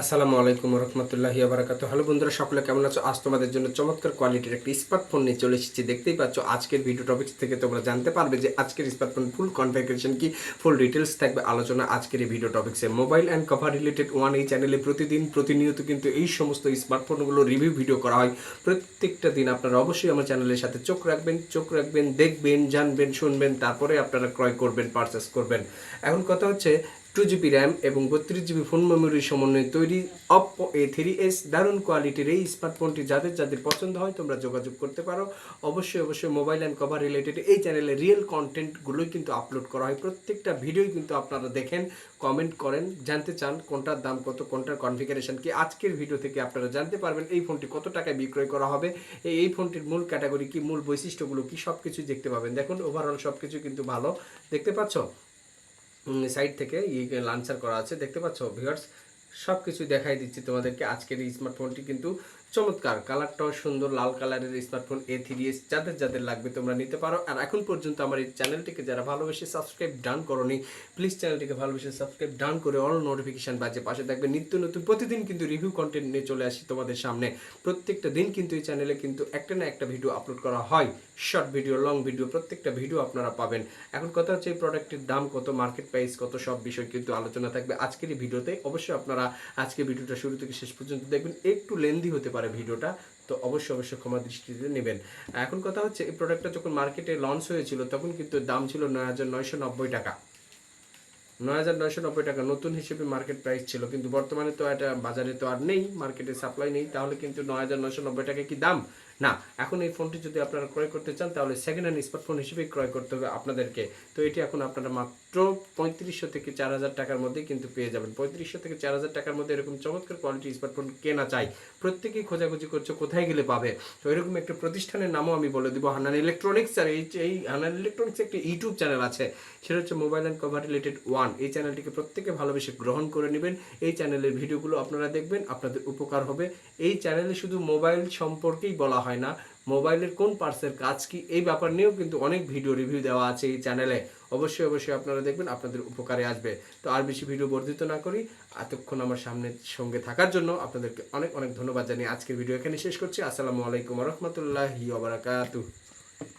আসসালামু আলাইকুম রহমতুল্লাহি বারাকাতুহু। হ্যালো বন্ধুরা, সকলে কেমন আছো? আজ তোমাদের জন্য চমৎকার কোয়ালিটির একটি স্মার্টফোন নিয়ে চলে এসেছি। দেখতেই পাচ্ছ আজকের ভিডিও টপিক থেকে তোমরা জানতে পারবে যে আজকের স্মার্টফোন ফুল কনফিগারেশন কি, ফুল ডিটেলস থাকবে আলোচনা আজকের এই ভিডিও টপিক্সে। Mobile and cover related one এই চ্যানেলে প্রতিনিয়ত কিন্তু এই সমস্ত স্মার্টফোনগুলো রিভিউ ভিডিও করা হয়। প্রত্যেকটা দিন আপনারা অবশ্যই আমার চ্যানেলের সাথে চোখ রাখবেন, দেখবেন, জানবেন, শুনবেন, তারপরে আপনারা ক্রয় করবেন, পারচেস করবেন। এখন কথা হচ্ছে 2 GB র্যাম এবং 32 GB ফোন মেমোরির সমন্বয়ে তৈরি অপ্পো A3s দারুণ কোয়ালিটির এই স্মার্টফোনটি যাদের পছন্দ হয় তোমরা যোগাযোগ করতে পারো। অবশ্যই মোবাইল অ্যান্ড কভার রিলেটেড এই চ্যানেলে রিয়েল কন্টেন্টগুলোই কিন্তু আপলোড করা হয়। প্রত্যেকটা ভিডিওই কিন্তু আপনারা দেখেন, কমেন্ট করেন, জানতে চান কোনটার দাম কত, কোনটার কনফিগারেশন কি। আজকের ভিডিও থেকে আপনারা জানতে পারবেন এই ফোনটি কত টাকায় বিক্রয় করা হবে, এই ফোনটির মূল ক্যাটাগরি কি, মূল বৈশিষ্ট্যগুলো কি, সব কিছুই দেখতে পাবেন। দেখুন ওভারঅল সব কিছু কিন্তু ভালো দেখতে পাচ্ছ। সাইড থেকে লাঞ্চার করা আছে, দেখতে পাচ্ছ ভিউয়ার্স। সব কিছু দেখাই দিচ্ছি তোমাদেরকে। আজকের এই স্মার্টফোনটি কিন্তু চমৎকার, কালারটাও সুন্দর, লাল কালারের স্মার্টফোন A3s যাদের লাগবে তোমরা নিতে পারো। আর এখন পর্যন্ত আমার এই চ্যানেলটিকে যারা ভালোবেসে সাবস্ক্রাইব ডান করোনি, প্লিজ চ্যানেলটিকে ভালোবেসে সাবস্ক্রাইব ডান করে অল নোটিফিকেশান বাজে পাশে থাকবে। নিত্য নতুন প্রতিদিন কিন্তু রিভিউ কন্টেন্ট নিয়ে চলে আসি তোমাদের সামনে। প্রত্যেকটা দিন কিন্তু এই চ্যানেলে কিন্তু একটা না একটা ভিডিও আপলোড করা হয়, শর্ট ভিডিও, লং ভিডিও, প্রত্যেকটা ভিডিও আপনারা পাবেন। এখন কথা হচ্ছে এই প্রোডাক্টের দাম কত, মার্কেট প্রাইস কত, সব বিষয় কিন্তু আলোচনা থাকবে আজকের এই ভিডিওতে। অবশ্যই আপনারা আজকের ভিডিওটা শুরু থেকে শেষ পর্যন্ত দেখবেন। একটু লেন্দি হতে পারে ভিডিওটা, তো অবশ্যই ক্ষমা দৃষ্টিতে নেবেন। এখন কথা হচ্ছে এই প্রোডাক্টটা যখন মার্কেটে লঞ্চ হয়েছিল তখন কিন্তু দাম ছিল 9,990 টাকা। 9,990 টাকা নতুন হিসেবে মার্কেট প্রাইস ছিল, কিন্তু বর্তমানে তো এটা বাজারে তো আর নেই, মার্কেটে সাপ্লাই নেই, তাহলে কিন্তু 9,990 টাকা কি দাম না। এখন এই ফোনটি যদি আপনারা ক্রয় করতে চান তাহলে সেকেন্ড হ্যান্ড স্মার্টফোন হিসেবেই ক্রয় করতে হবে আপনাদেরকে। তো এটি এখন আপনারা মাত্র 3500 থেকে 4,000 টাকার মধ্যেই কিন্তু পেয়ে যাবেন। 3500 থেকে 4,000 টাকার মধ্যে এরকম চমৎকার কোয়ালিটি স্মার্টফোন কেনা চাই, প্রত্যেকেই খোঁজাখুঁজি করছে কোথায় গেলে পাবে। তো এরকম একটা প্রতিষ্ঠানের নামও আমি বলে দিব, হান্নান ইলেকট্রনিক্স। আর এই হান্নান ইলেকট্রনিক্স একটি ইউটিউব চ্যানেল আছে, সেটা হচ্ছে mobile and cover related one. এই চ্যানেলটিকে প্রত্যেকে ভালোবেসে গ্রহণ করে নেবেন। এই চ্যানেলের ভিডিওগুলো আপনারা দেখবেন, আপনাদের উপকার হবে। এই চ্যানেলে শুধু মোবাইল সম্পর্কেই বলা হয় না, মোবাইলের কোন পার্টসের কাজ কি এই ব্যাপার নিয়েও কিন্তু অনেক ভিডিও রিভিউ দেওয়া আছে এই চ্যানেলে। অবশ্যই আপনারা দেখবেন, আপনাদের উপকারে আসবে। তো আর বেশি ভিডিও বর্ধিত না করি, এতক্ষণ আমার সঙ্গে থাকার জন্য আপনাদেরকে অনেক ধন্যবাদ জানিয়ে আজকের ভিডিও এখানে শেষ করছি। আসসালামু আলাইকুম রহমতুল্লাহি ওয়া বারাকাতুহু।